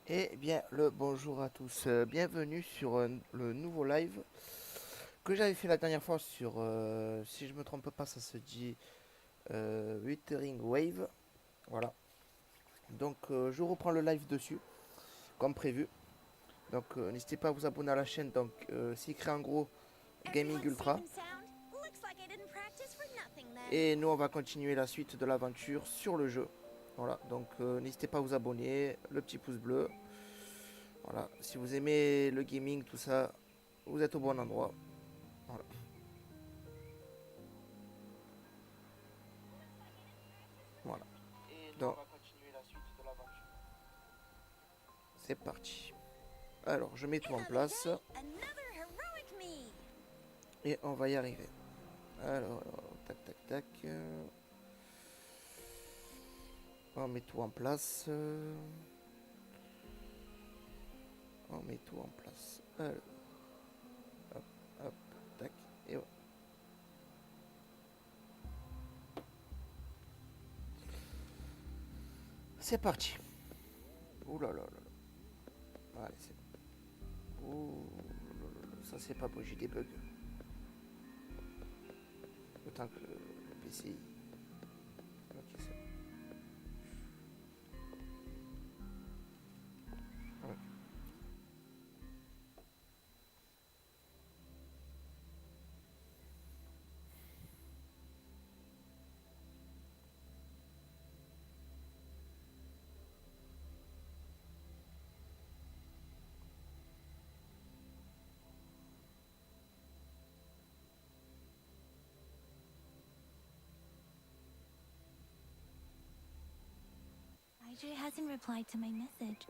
Eh bien, le bonjour à tous. Bienvenue sur le nouveau live que j'avais fait la dernière fois sur, si je me trompe pas, ça se dit Wuthering Wave. Voilà. Donc, je reprends le live dessus, comme prévu. Donc, n'hésitez pas à vous abonner à la chaîne. Donc, c'est écrit en gros Gaming Ultra. Et nous, on va continuer la suite de l'aventure sur le jeu. Voilà. Donc, n'hésitez pas à vous abonner, le petit pouce bleu. Voilà. Si vous aimez le gaming, tout ça, vous êtes au bon endroit. Voilà. Voilà. Donc, c'est parti. Alors, je mets tout en place. Et on va y arriver. Alors, tac, tac, tac. On met tout en place. On met tout en place. Alors, hop, hop, tac. Et voilà. C'est parti. Ouh là là là là. Allez, c'est bon. Ouh, ça c'est pas beau, j'ai des bugs. Autant que le PC. Ok, c'est bon. Ouais. Hydra hasn't replied to my message.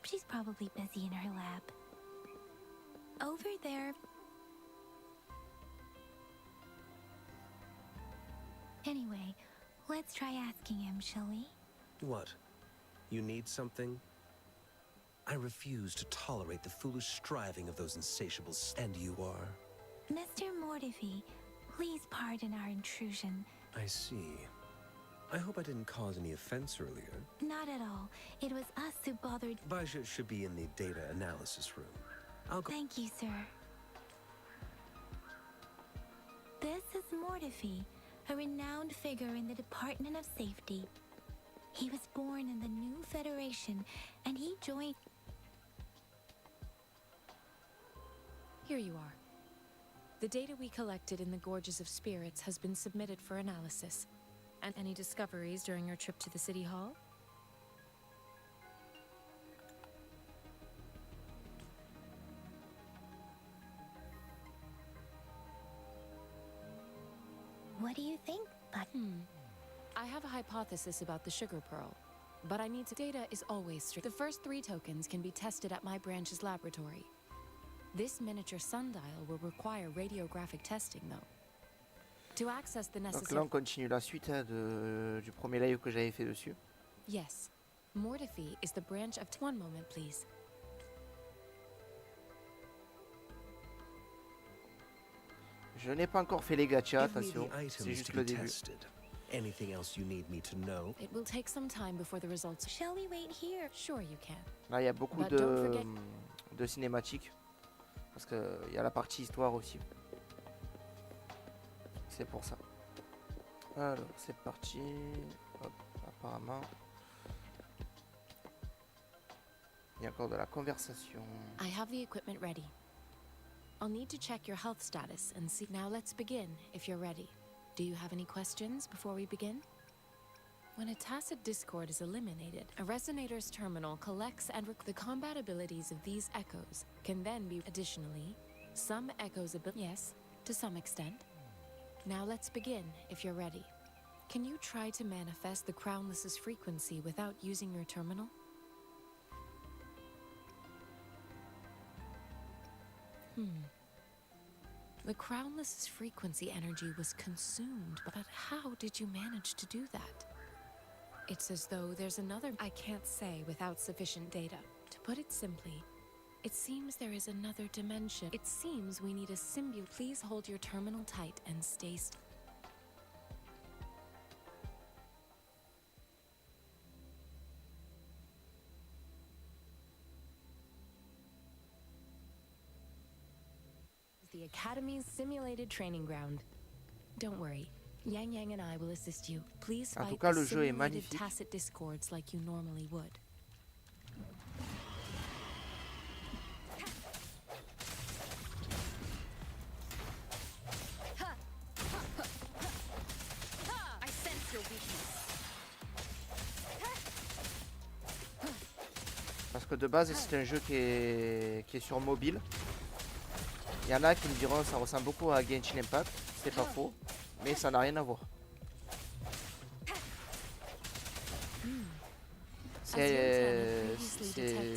She's probably busy in her lab. Over there. Anyway, let's try asking him, shall we? What? You need something? I refuse to tolerate the foolish striving of those insatiables, and you are? Mr. Mortivy, please pardon our intrusion. I see. I hope I didn't cause any offense earlier. Not at all. It was us who bothered. Baja should be in the data analysis room. I'll go. Thank you, sir. This is Mortivy, a renowned figure in the Department of Safety. He was born in the new Federation, and he joined... Here you are. The data we collected in the Gorges of Spirits has been submitted for analysis. And any discoveries during your trip to the City Hall? What do you think, But I have a hypothesis about the sugar pearl, but I need to... Data is always strict. The first 3 tokens can be tested at my branch's laboratory. This miniature sundial will require radiographic testing, though. To access the Donc necessary... là, on continue la suite du premier live que j'avais fait dessus. Yes. Mortify is the branch of... One moment, please. Je n'ai pas encore fait les gachas, Give me attention. the C'est items juste to le be début. tested. Anything else you need me to know? It will take some time before the results... shall we wait here? Sure you can. Là, il y a beaucoup But don't forget- de cinématiques. Parce qu'il y a la partie histoire aussi. C'est pour ça. Alors, c'est parti. Hop, apparemment. Il y a encore de la conversation. I have the equipment ready. I'll need to check your health status and see... Now let's begin, if you're ready. Do you have any questions before we begin? When a tacit discord is eliminated, a resonator's terminal collects and the compatibilities of these echoes can then be... Additionally, some echoes... Yes, to some extent. Now let's begin, if you're ready. Can you try to manifest the Crownless's frequency without using your terminal? The Crownless's frequency energy was consumed, but how did you manage to do that? It's as though there's another... I can't say without sufficient data. To put it simply, it seems there is another dimension. It seems we need a symbiote. Please hold your terminal tight and stay still. Academy's simulated training ground. Don't worry. Yang Yang and I will assist you. Please En tout fight cas, the le jeu est simulated magnifique. tacit discords like you normally would. I sense your weakness. Parce que de base, c'est un jeu qui est sur mobile. Il y en a qui me diront ça ressemble beaucoup à Genshin Impact. C'est pas faux. Mais ça n'a rien à voir.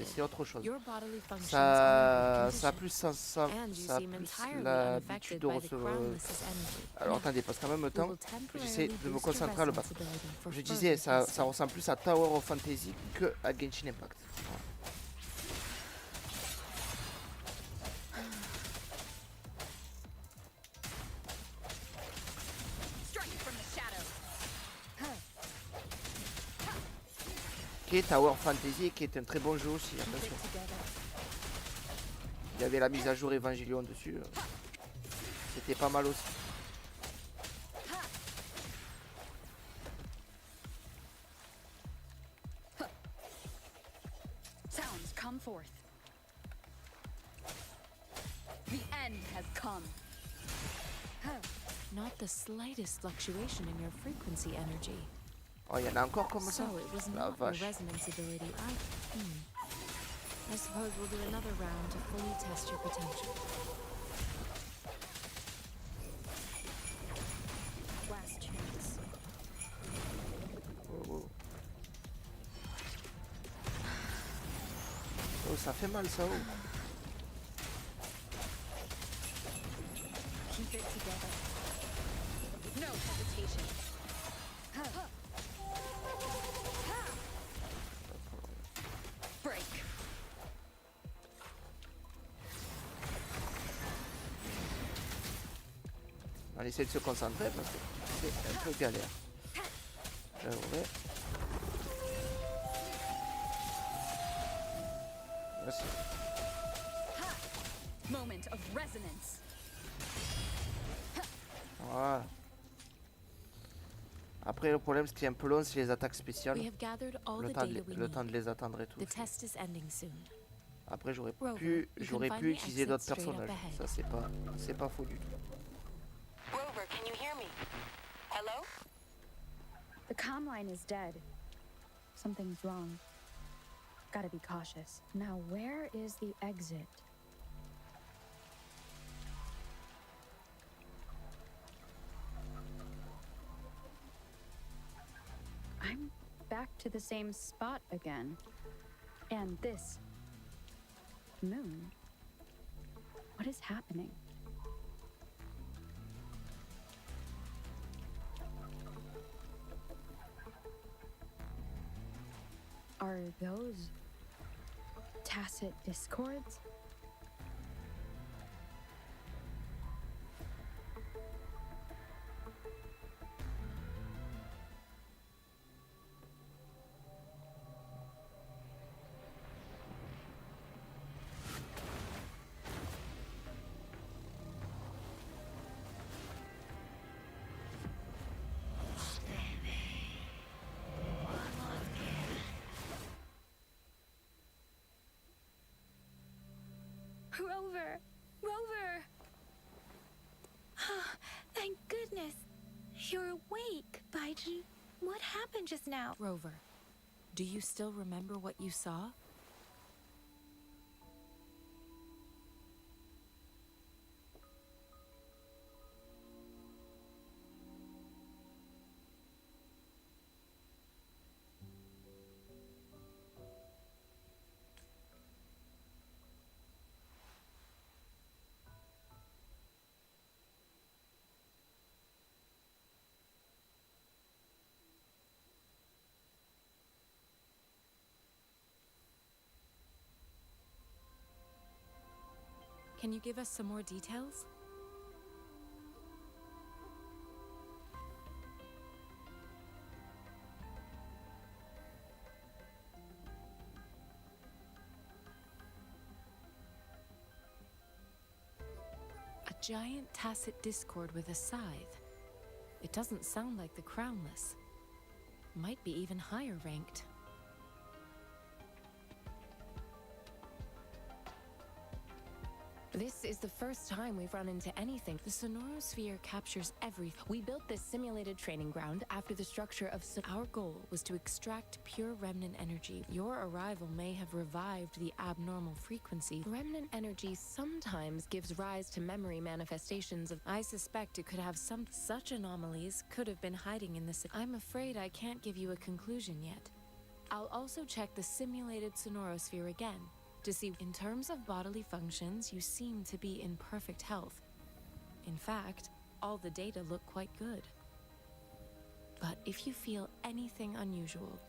C'est autre chose. Your bodily functions Ça are in a good plus, condition, ça and you a seem plus entirely l'habitude unaffected de by the recevoir. Crownless's energy. Alors Now, attendez, parce qu'en même we temps, will j'essaie temporarily de me boost your concentrer à le battre. responsibility for Je disais, further ça testing. ressemble plus à Tower of Fantasy que à Genshin Impact. Voilà. Strike from the shadows. Qui est Tower Fantasy, qui est un très bon jeu aussi, Keep attention. it together. Il y avait la mise à jour Evangelion dessus. C'était pas mal aussi. Sounds come forth. The end has come. Not the slightest fluctuation in your frequency energy. Oh, il y en a encore comme ça. So it was La not your vache. resonance ability. I suppose we'll do another round to fully test your potential. Last chance. Oh, oh. Oh, ça fait mal ça. Oh. Keep it together. No hesitation. Break. On essaie de se concentrer parce que c'est un peu galère. J'avouerai. Merci. Moment of resonance. Voilà. Après le problème, ce qui est un peu long, c'est les attaques spéciales. We have gathered all Le the temps, data we le temps need. de les attendre et tout. The test is ending soon. Après, j'aurais Rover, pu you can find the utiliser exit d'autres straight up personnages. ahead. Ça, c'est pas faux du tout. Rover, can you hear me? Hello? The comm line is dead. Something's wrong. Gotta be cautious. Now, where is the exit? I'm back to the same spot again. And this moon. What is happening? Are those tacit discords? Rover! Rover! Thank goodness. You're awake, Baiju. What happened just now? Rover, do you still remember what you saw? Can you give us some more details? A giant tacit discord with a scythe. It doesn't sound like the crownless. Might be even higher ranked. This is the first time we've run into anything. The sonorosphere captures everything. We built this simulated training ground after the structure of our goal was to extract pure remnant energy. Your arrival may have revived the abnormal frequency. Remnant energy sometimes gives rise to memory manifestations of. I suspect it could have some such anomalies could have been hiding in this. I'm afraid I can't give you a conclusion yet. I'll also check the simulated sonorosphere again to see. In terms of bodily functions, you seem to be in perfect health. In fact, all the data look quite good. But if you feel anything unusual,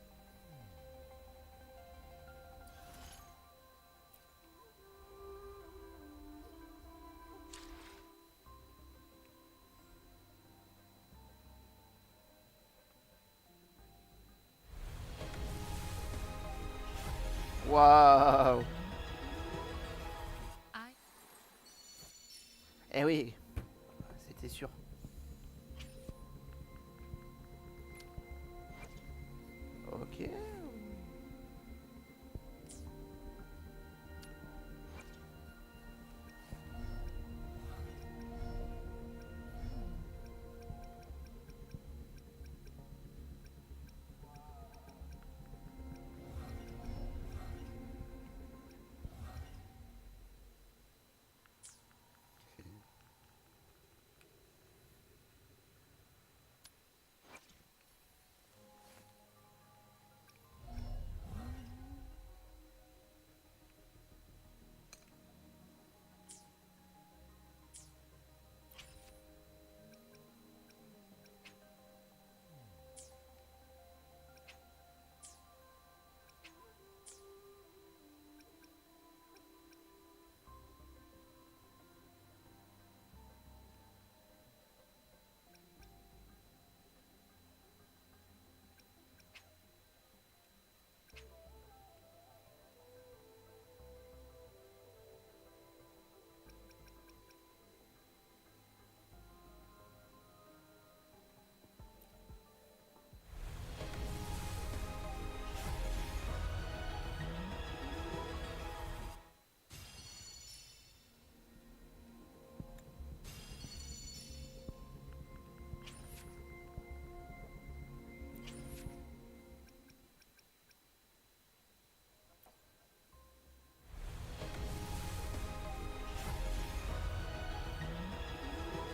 Waouh. Eh oui, c'était sûr. Ok.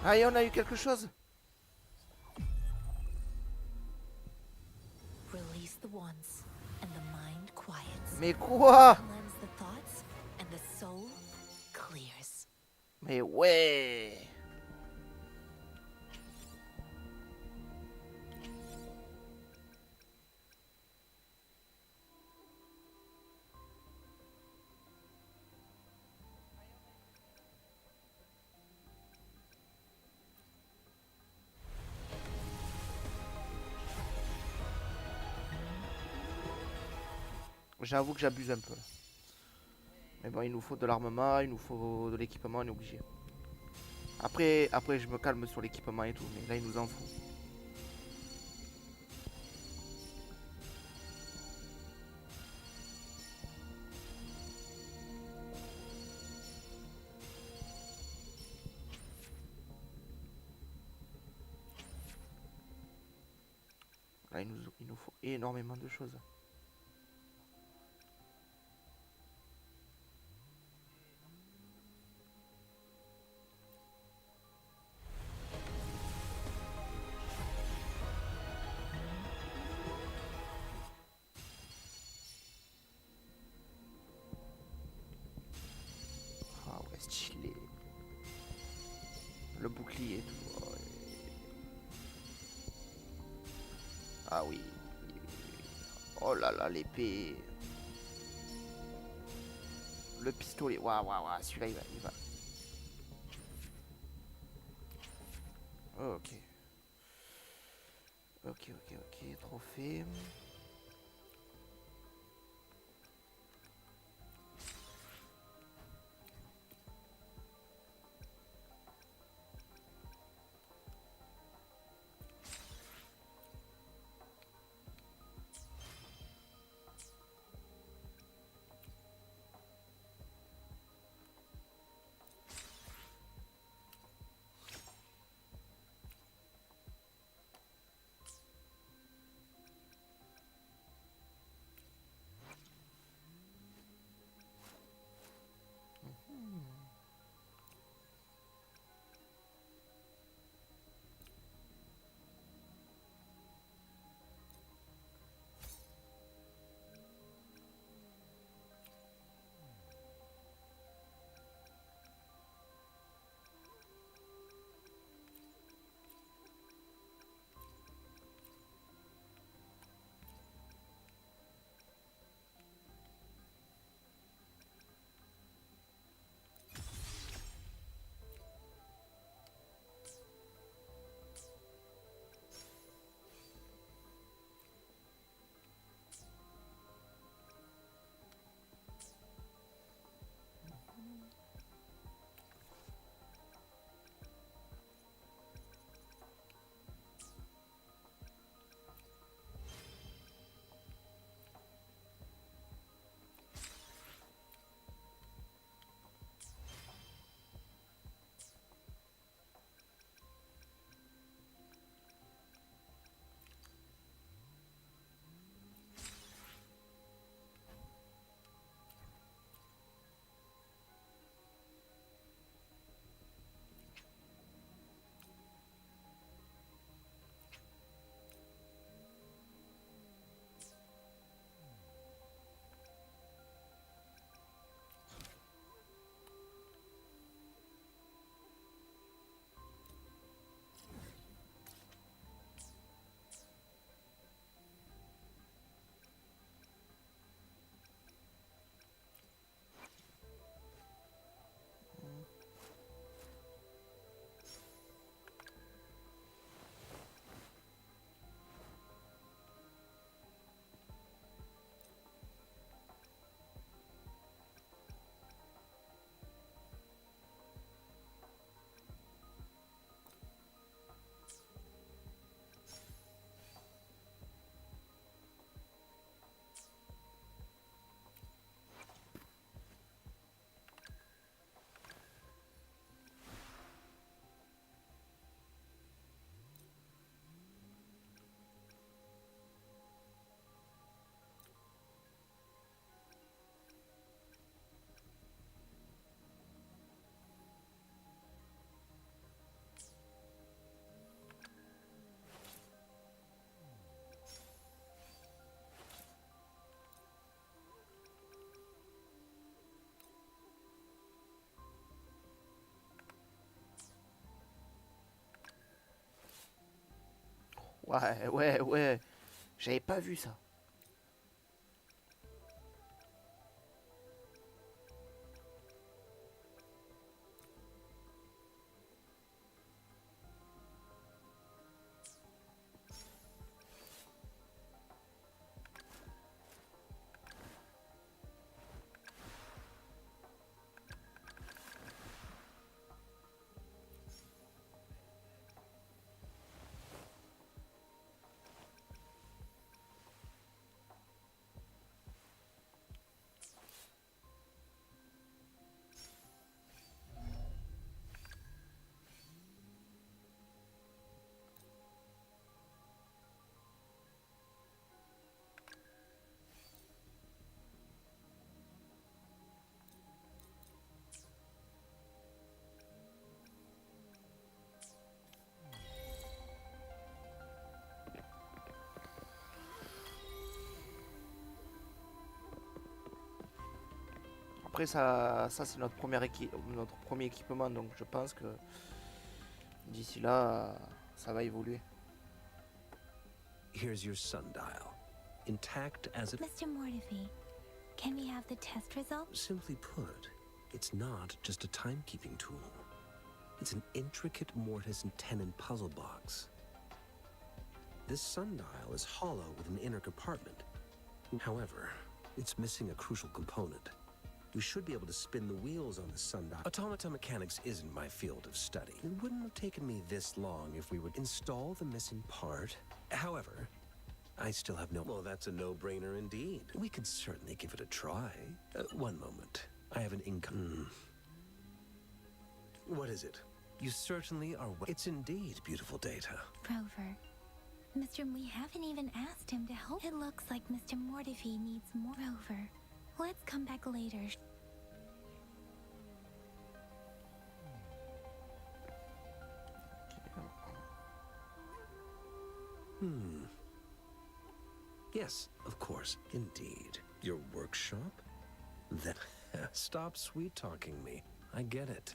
Ah, et on a eu quelque chose. Release the wants, and the mind quiets. Mais quoi? Cleanse the thoughts, and the soul clears. Mais ouais. J'avoue que j'abuse un peu. Mais bon, il nous faut de l'armement, il nous faut de l'équipement, on est obligé. Après, je me calme sur l'équipement et tout, mais là, il nous en faut. Là, il nous faut énormément de choses. Ah ouais, stylé. Le bouclier et tout. Ouais. Ah oui. Oh là là, l'épée. Le pistolet. Waouh, waouh, waouh. Celui-là, il va. Oh, ok. Ok. Trophée. Ouais, ouais, ouais. J'avais pas vu ça. Après, ça c'est notre premier équipement, donc je pense que d'ici là, ça va évoluer. Here's your sundial. Intact as it... Mr. Mortefi, can we have the test results? Simply put, it's not just a timekeeping tool. It's an intricate mortise and tenon puzzle box. This sundial is hollow with an inner compartment. However, it's missing a crucial component. We should be able to spin the wheels on the sundial. Automata mechanics isn't my field of study. It wouldn't have taken me this long if we would install the missing part. However, I still have no... Well, that's a no-brainer indeed. We could certainly give it a try. One moment. I have an income... What is it? You certainly are... It's indeed beautiful data. Rover. We haven't even asked him to help. It looks like Mr. Mortefi needs more. Rover, let's come back later. Yes, of course. Indeed. Your workshop? Then... Stop sweet-talking me. I get it.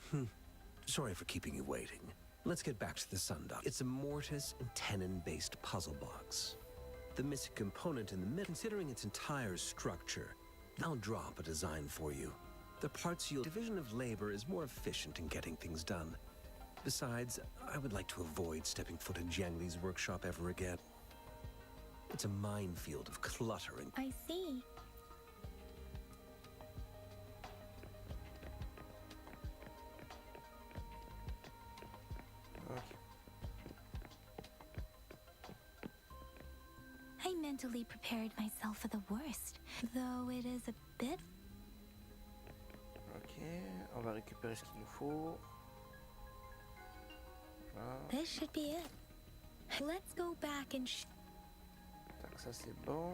Sorry for keeping you waiting. Let's get back to the sundial. It's a mortise and tenon-based puzzle box. The missing component in the middle, considering its entire structure, I'll drop a design for you. The parts yield division of labor is more efficient in getting things done. Besides, I would like to avoid stepping foot in Jiang Li's workshop ever again. It's a minefield of cluttering. I see. I mentally prepared myself for the worst, though it is a bit... Ok, on va récupérer ce qu'il nous faut. Voilà. This should be it. Let's go back and... Tac, ça c'est bon.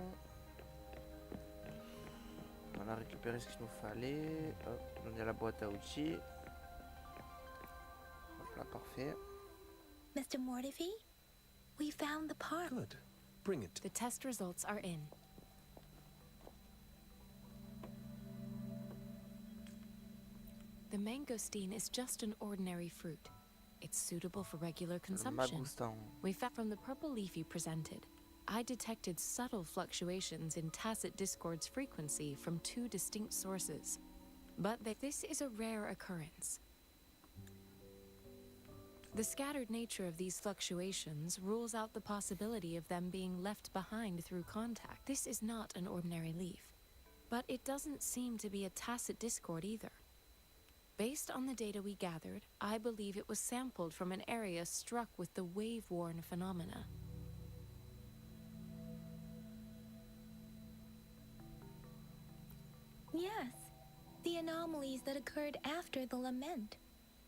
On a récupéré ce qu'il nous fallait. Hop, on est à la boîte à outils. Hop là, parfait. Mr. Mortefi, we found the part. Good. Bring it. The test results are in. The mangosteen is just an ordinary fruit. It's suitable for regular consumption. Magoustan. We found from the purple leaf you presented, I detected subtle fluctuations in tacit discord's frequency from two distinct sources. But this is a rare occurrence. The scattered nature of these fluctuations rules out the possibility of them being left behind through contact. This is not an ordinary leaf, but it doesn't seem to be a tacit discord either. Based on the data we gathered, I believe it was sampled from an area struck with the wave-worn phenomena. Yes, the anomalies that occurred after the lament,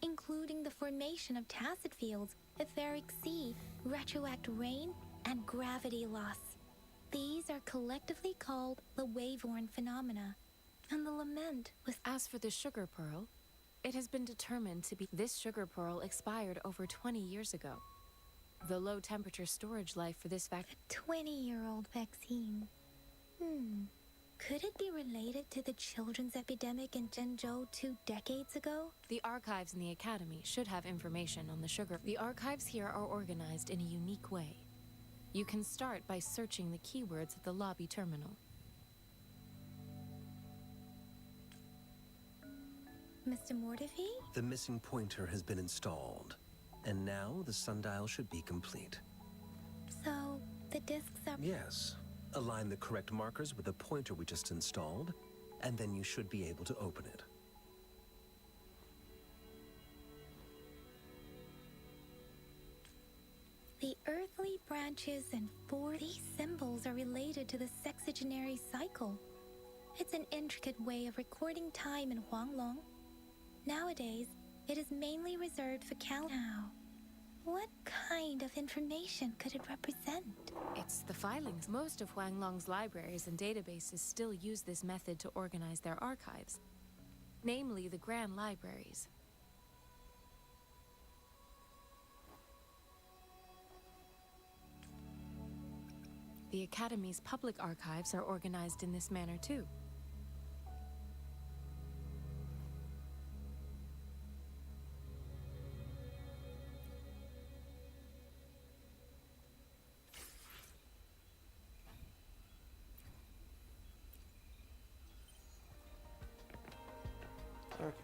including the formation of tacit fields, etheric sea, retroact rain, and gravity loss. These are collectively called the wave-worn phenomena, and the lament was... As for the sugar pearl, it has been determined to be... This sugar pearl expired over 20 years ago. The low-temperature storage life for this vaccine... 20-year-old vaccine. Could it be related to the children's epidemic in Zhengzhou 2 decades ago? The archives in the academy should have information on the sugar. The archives here are organized in a unique way. You can start by searching the keywords at the lobby terminal. Mr. Mortivy? The missing pointer has been installed, and now the sundial should be complete. So, the discs are... Yes. Align the correct markers with the pointer we just installed, and then you should be able to open it. The earthly branches and these symbols are related to the sexagenary cycle. It's an intricate way of recording time in Huanglong. Nowadays, it is mainly reserved for Now, what kind of information could it represent? It's the filings. Most of Huanglong's libraries and databases still use this method to organize their archives, namely the Grand Libraries. The Academy's public archives are organized in this manner too. Ok.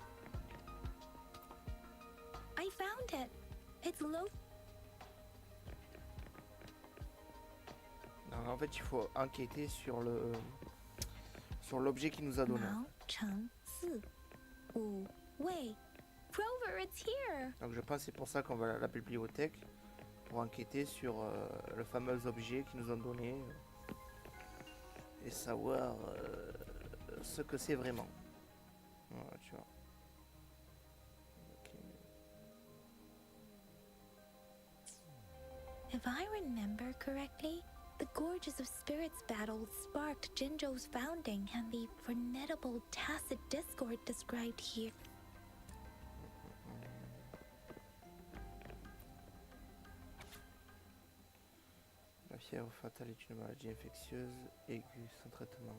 I found it. It's low. Donc, en fait, il faut enquêter sur l'objet qu'il nous a donné. Mao Cheng Si. Wu Wei. Rover, it's here. Donc je pense que c'est pour ça qu'on va à la bibliothèque, pour enquêter sur le fameux objet qu'ils nous ont donné et savoir ce que c'est vraiment. Voilà, tu vois. Ok. If I remember correctly, the Gorges of Spirits battle sparked Jinzhou's founding and the formidable tacit discord described here. La fièvre fatale est une maladie infectieuse aiguë sans traitement.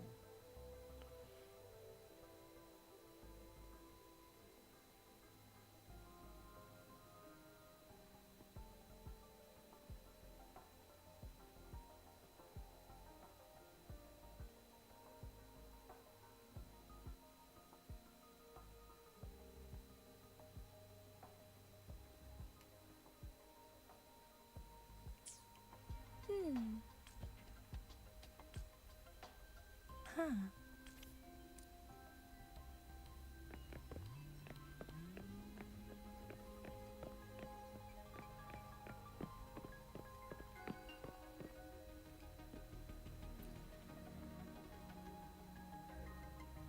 Huh.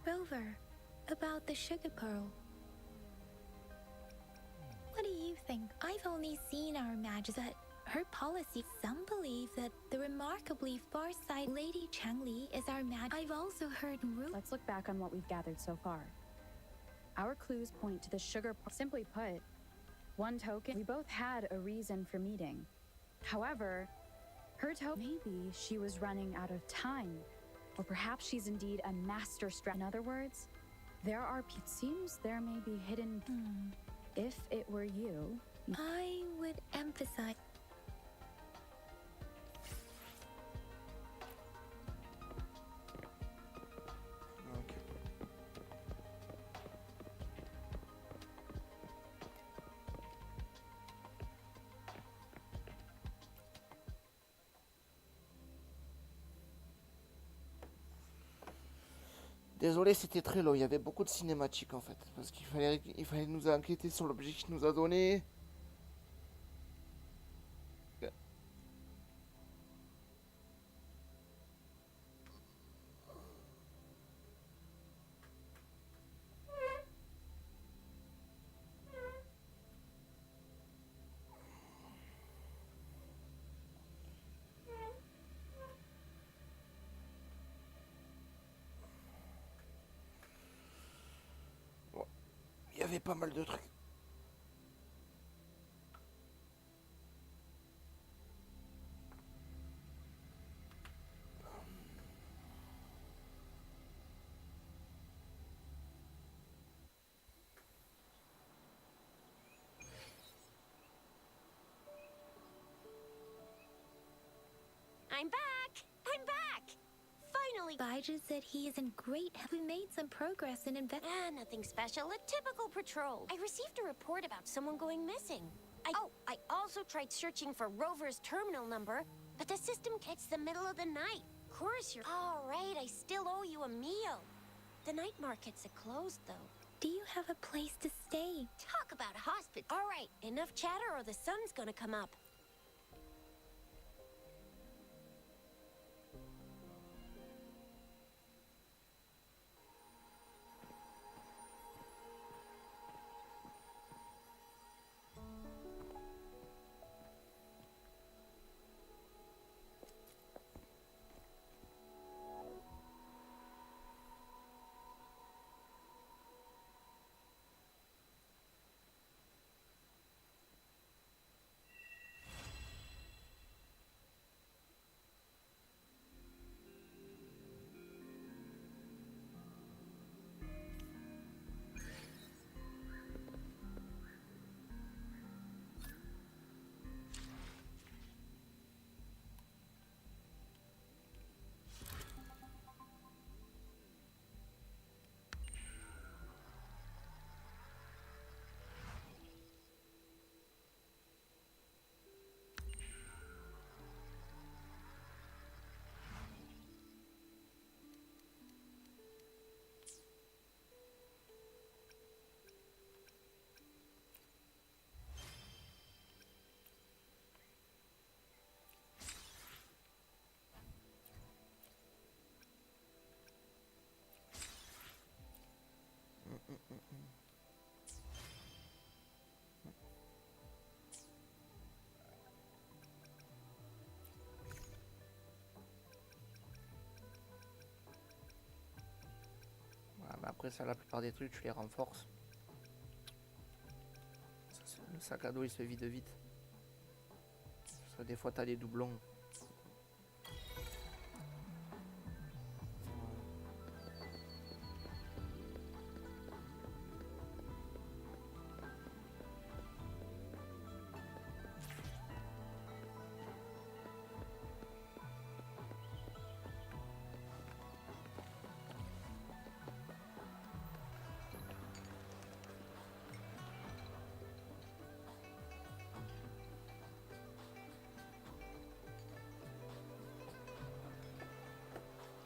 Rover, about the sugar pearl. What do you think? I've only seen our magic, but her policy. Some believe that the remarkably far-sighted Lady Changli is our I've also heard Let's look back on what we've gathered so far. Our clues point to the sugar. Simply put, one token. We both had a reason for meeting. However, her token. Maybe she was running out of time, or perhaps she's indeed a master In other words, there are. It seems there may be hidden. If it were you, I would emphasize. Ok. Désolé, c'était très long. Il y avait beaucoup de cinématiques en fait. Parce qu'il fallait nous enquêter sur l'objet qu'il nous a donné. Bon, il y avait pas mal de trucs. I'm back! I'm back! Finally! Baiju said he is in great health. We made some progress in nothing special. A typical patrol. I received a report about someone going missing. I also tried searching for Rover's terminal number, but the system gets the middle of the night. Of course you're... All right, I still owe you a meal. The night markets are closed, though. Do you have a place to stay? Talk about a hospital. All right, enough chatter or the sun's gonna come up. Voilà, mais après ça, la plupart des trucs, tu les renforces. Le sac à dos, il se vide vite. Parce que des fois, t'as des doublons.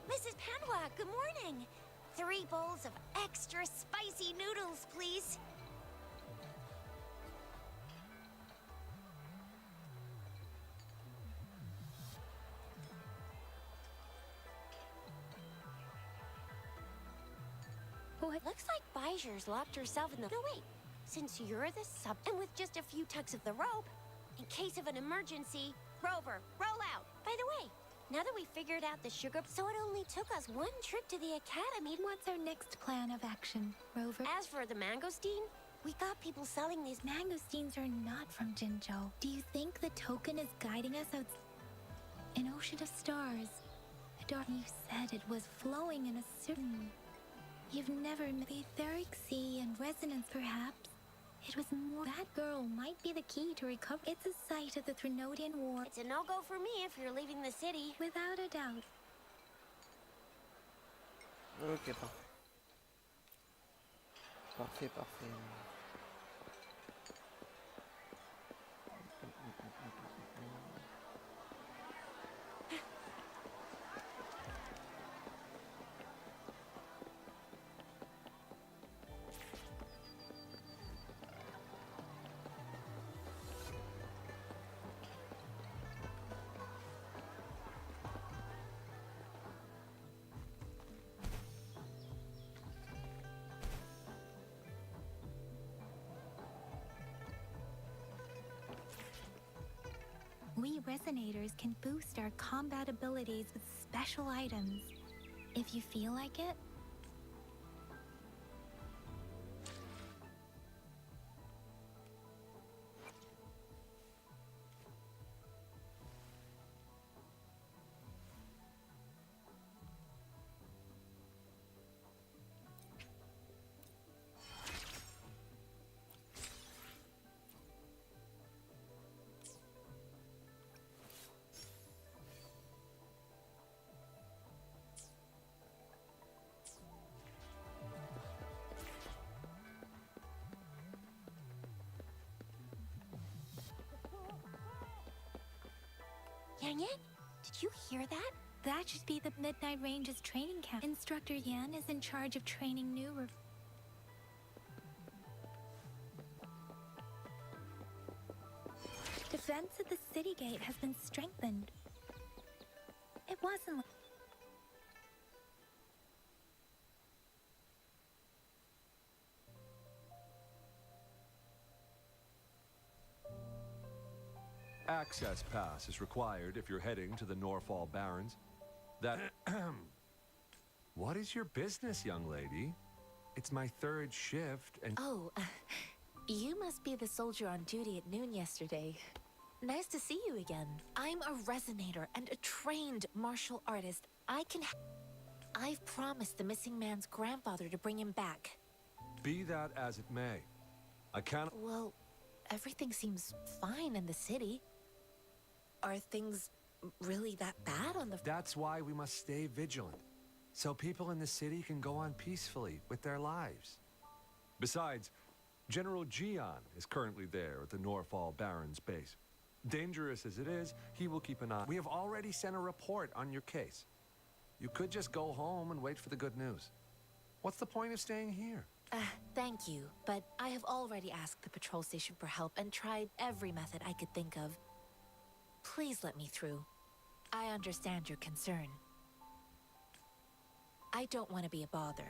Mrs. Panwa, good morning. 3 bowls of extra spicy noodles, please. What? Looks like Baiju's locked herself in the... No, wait. Since you're the sub... And with just a few tugs of the rope, in case of an emergency, Rover, roll out. By the way, now that we figured out the sugar... So it only took us 1 trip to the academy. What's our next plan of action, Rover? As for the mangosteen, we got people selling these... Mangosteens are not from Jinzhou. Do you think the token is guiding us out? An ocean of stars. A dark... You said it was flowing in a certain... You've never met the etheric sea and resonance, perhaps? It was more... That girl might be the key to recover... It's a site of the Trinodian War. It's a no-go for me if you're leaving the city. Without a doubt. Ok, parfait. Parfait, parfait. We resonators can boost our combat abilities with special items. If you feel like it. it? Did you hear that? That should be the Midnight Range's training camp. Instructor Yan is in charge of training new Defense at the city gate has been strengthened. It wasn't. Access pass is required if you're heading to the Norfall Barrens. That... What is your business, young lady? It's my third shift, and... Oh, you must be the soldier on duty at noon yesterday. Nice to see you again. I'm a resonator and a trained martial artist. I've promised the missing man's grandfather to bring him back. Be that as it may, I cannot... Well, everything seems fine in the city. Are things really that bad on the... That's why we must stay vigilant, so people in the city can go on peacefully with their lives. Besides, General Jian is currently there at the Norfall Barrens base. Dangerous as it is, he will keep an eye. We have already sent a report on your case. You could just go home and wait for the good news. What's the point of staying here? Thank you, but I have already asked the patrol station for help and tried every method I could think of. Please let me through. I understand your concern. I don't want to be a bother.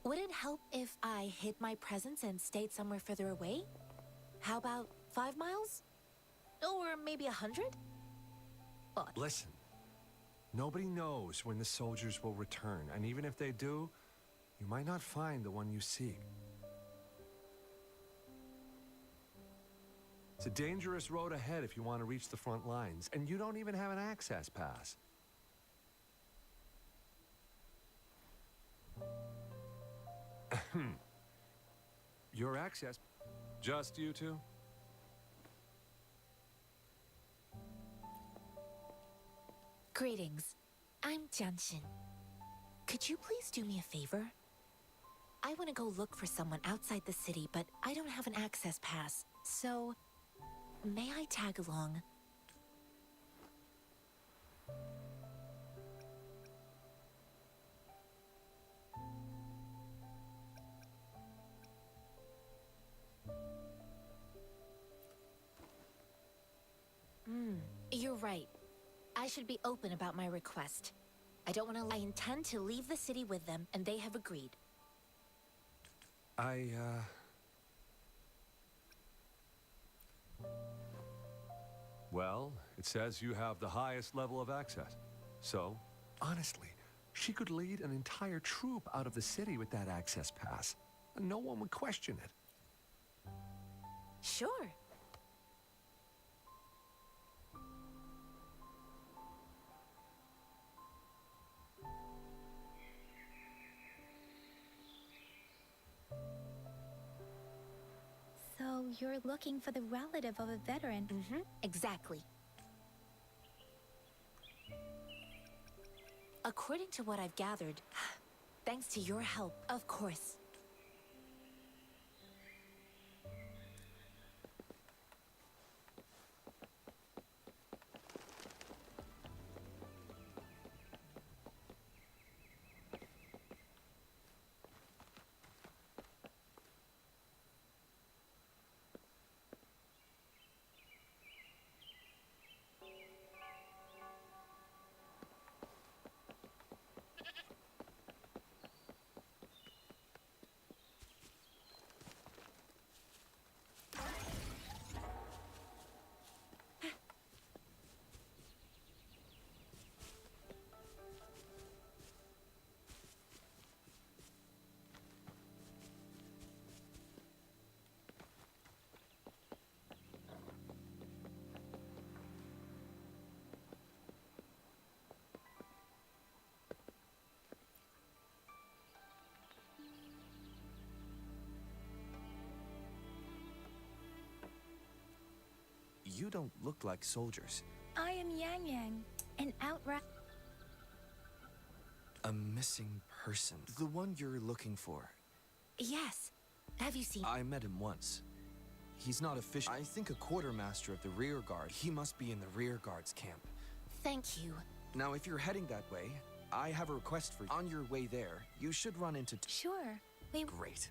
Would it help if I hid my presence and stayed somewhere further away? How about 5 miles? Or maybe 100? Listen, nobody knows when the soldiers will return, and even if they do, you might not find the one you seek. It's a dangerous road ahead if you want to reach the front lines, and you don't even have an access pass. Your access... Just you two? Greetings. I'm Jianshin. Could you please do me a favor? I want to go look for someone outside the city, but I don't have an access pass. So, may I tag along? You're right. I should be open about my request. I don't want to... I intend to leave the city with them, and they have agreed. Well, it says you have the highest level of access. So, honestly, she could lead an entire troop out of the city with that access pass. And no one would question it. Sure. So you're looking for the relative of a veteran? Exactly. According to what I've gathered, thanks to your help, of course. You don't look like soldiers. I am Yang Yang, an outright... A missing person. The one you're looking for. Yes. Have you seen... I met him once. He's not official. I think a quartermaster of the rear guard. He must be in the rear guard's camp. Thank you. Now, if you're heading that way, I have a request for you. On your way there, you should run into... Sure. We Great.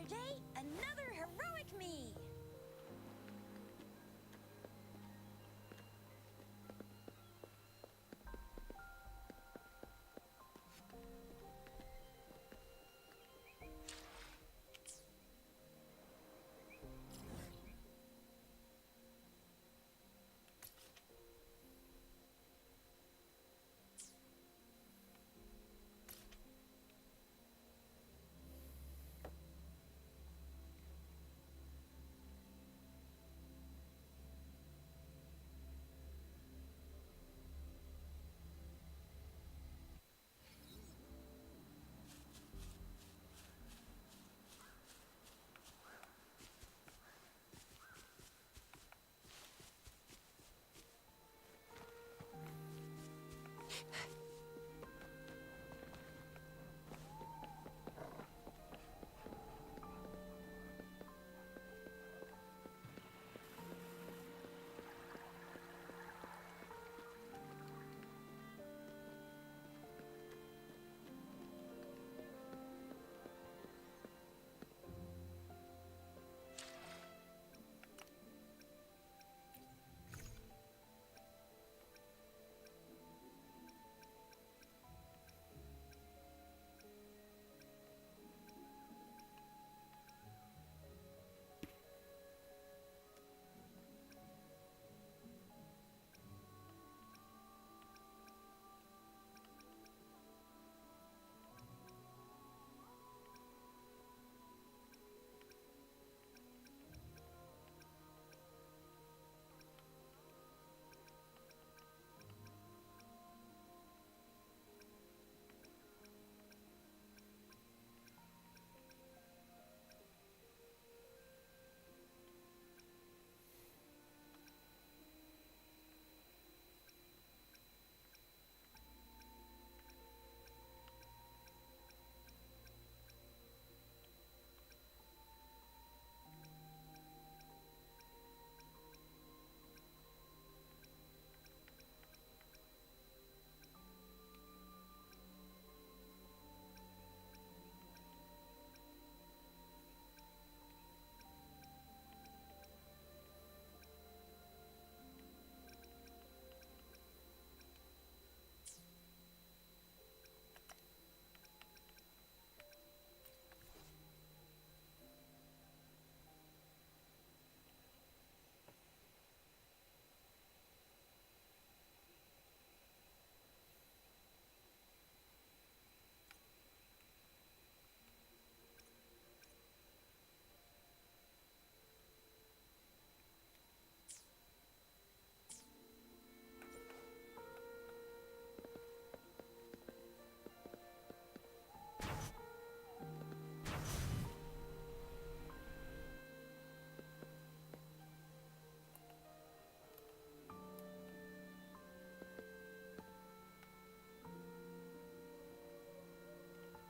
Another day, another heroic me.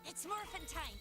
It's morphin' time.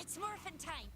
It's morphin' time.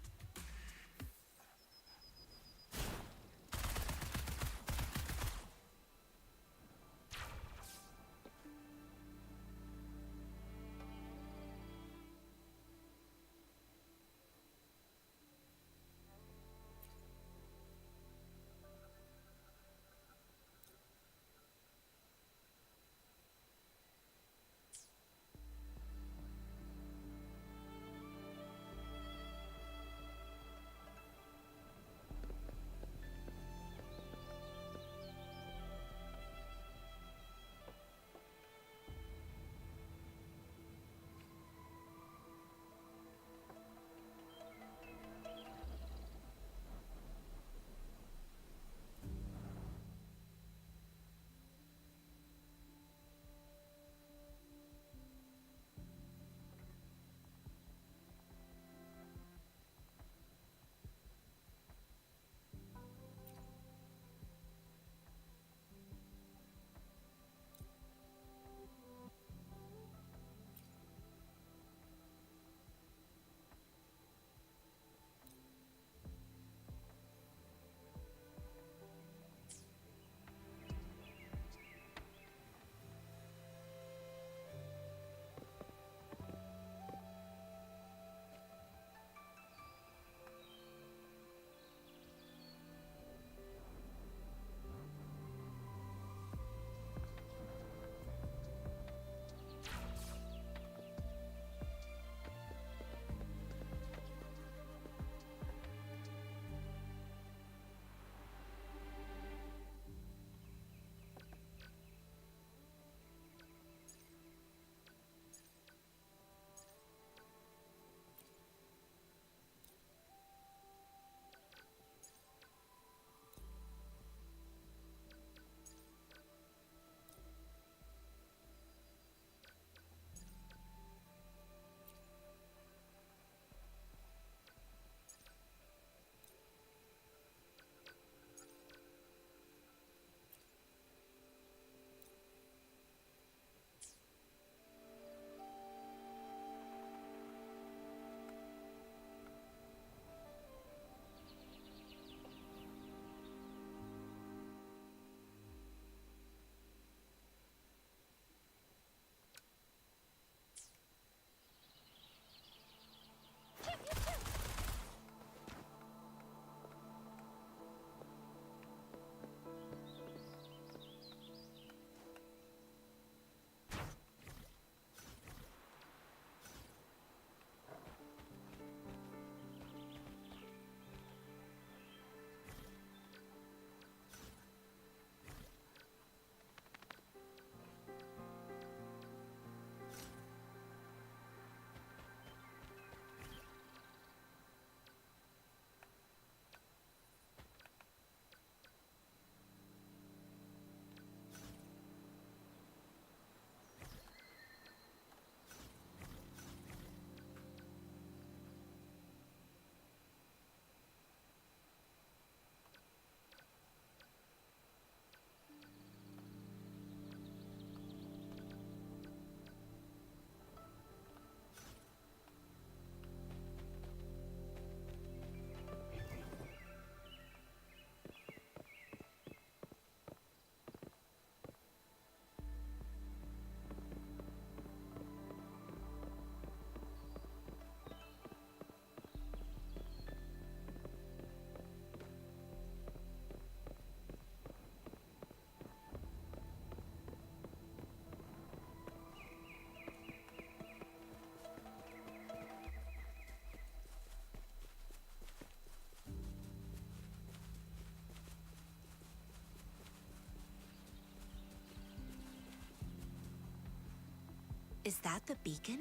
Is that the beacon?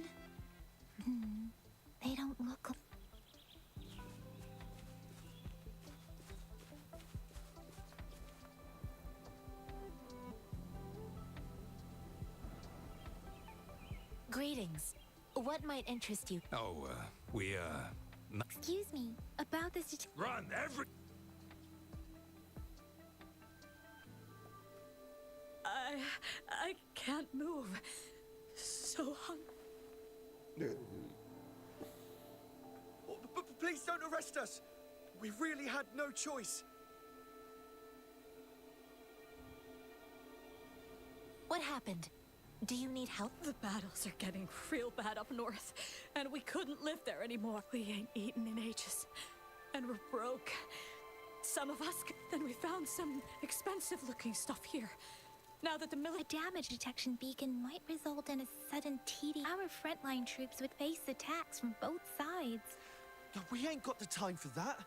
They don't look. Greetings. What might interest you? Oh, Excuse me. About this. Run, every... I can't move. So hungry. But please don't arrest us. We really had no choice. What happened? Do you need help? The battles are getting real bad up north, and we couldn't live there anymore. We ain't eaten in ages, and we're broke. Some of us, then we found some expensive-looking stuff here. Now that the A damage detection beacon might result in a sudden TD. Our frontline troops would face attacks from both sides. We ain't got the time for that.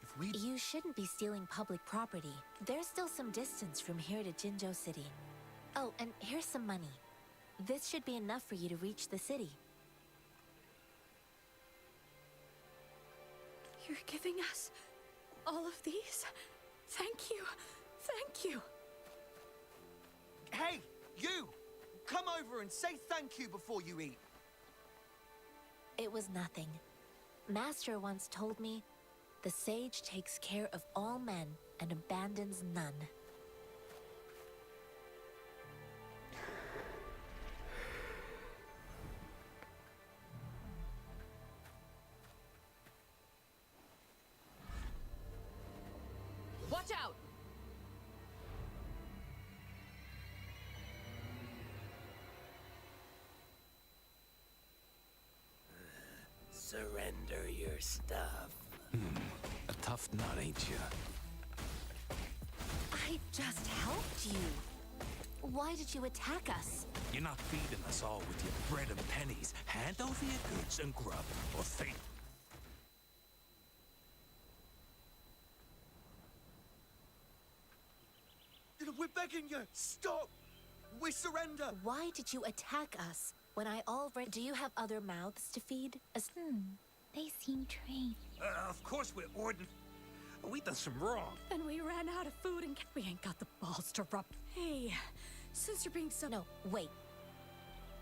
If we... You shouldn't be stealing public property. There's still some distance from here to Jinzhou City. Oh, and here's some money. This should be enough for you to reach the city. You're giving us all of these? Thank you. Thank you. Hey, you! Come over and say thank you before you eat. It was nothing. Master once told me, the sage takes care of all men and abandons none. Watch out! Surrender your stuff. A tough nut, ain't you? I just helped you. Why did you attack us? You're not feeding us all with your bread and pennies. Hand over your goods and grub, or think. We're begging you, stop! We surrender! Why did you attack us when I already... Do you have other mouths to feed? They seem trained. Of course we're ordinary. We done some wrong. And we ran out of food and we ain't got the balls to rub. Hey, since you're being so... No, wait.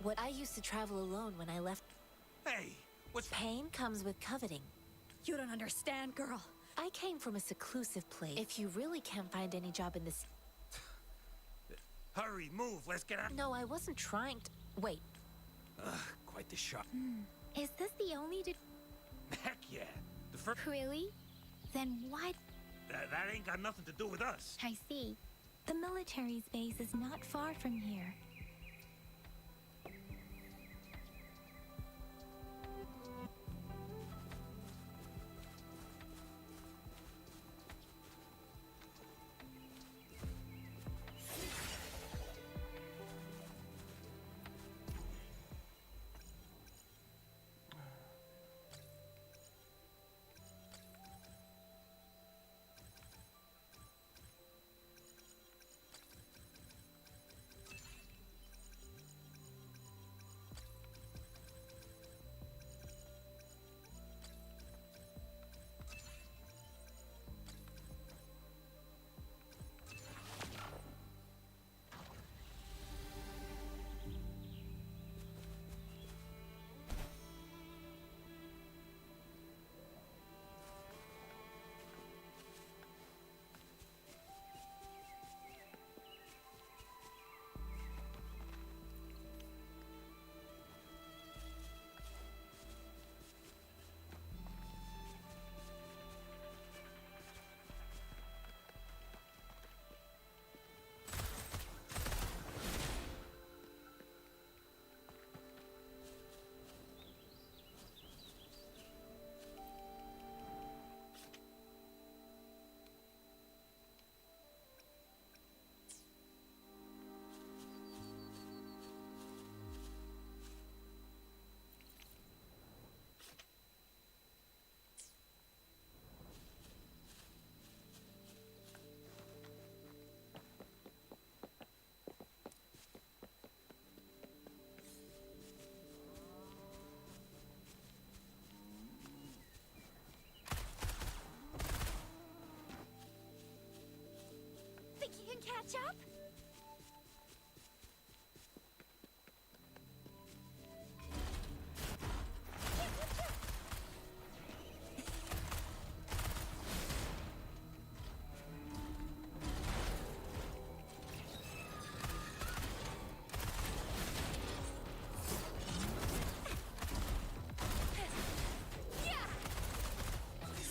What I used to travel alone when I left... Hey, what's... Pain comes with coveting. You don't understand, girl. I came from a seclusive place. If you really can't find any job in this... Hurry, move, let's get out. No, I wasn't trying to... Wait. Quite the shock. Is this the only... Heck yeah. The first... Really? Then why... That ain't got nothing to do with us. I see. The military's base is not far from here.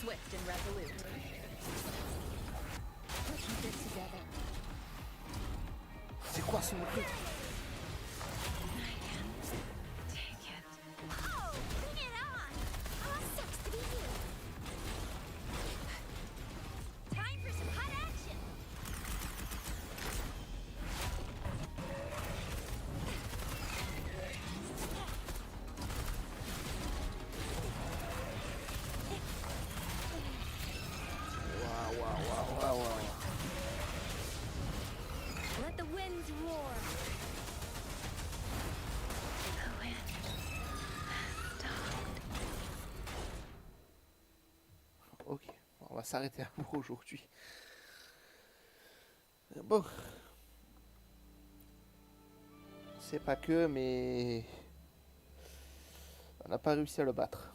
swift and resolute. We'll keep this together. C'est quoi ce truc? Take it. Oh, bring it on! Oh, sucks to be you. Time for some hot action. Waouh. Let the winds roar. The wind stopped. Ok, on va s'arrêter à pour aujourd'hui. Bon. C'est pas que, mais... On n'a pas réussi à le battre.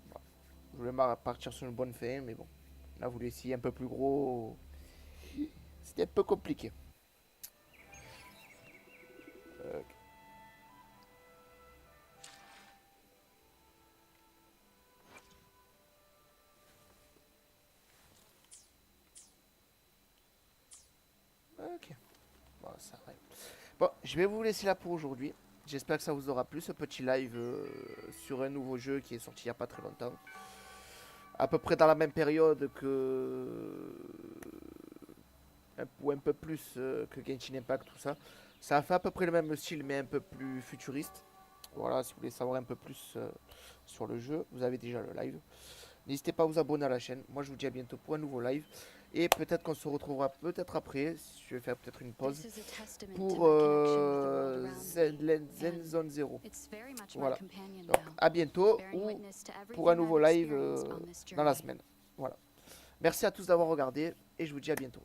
Voilà. Je voulais partir sur une bonne fin, mais bon. On a voulu essayer un peu plus gros. C'était un peu compliqué. Ok. Ok. Bon, ça arrive. Bon, je vais vous laisser là pour aujourd'hui. J'espère que ça vous aura plu, ce petit live sur un nouveau jeu qui est sorti il n'y a pas très longtemps. À peu près dans la même période que... ou un peu plus que Genshin Impact, tout ça. Ça a fait à peu près le même style, mais un peu plus futuriste. Voilà, si vous voulez savoir un peu plus sur le jeu, vous avez déjà le live. N'hésitez pas à vous abonner à la chaîne. Moi, je vous dis à bientôt pour un nouveau live. Et peut-être qu'on se retrouvera peut-être après. Je vais faire peut-être une pause pour Zen Zone 0. Voilà. Donc, à bientôt ou pour un nouveau live dans la semaine. Voilà. Merci à tous d'avoir regardé et je vous dis à bientôt.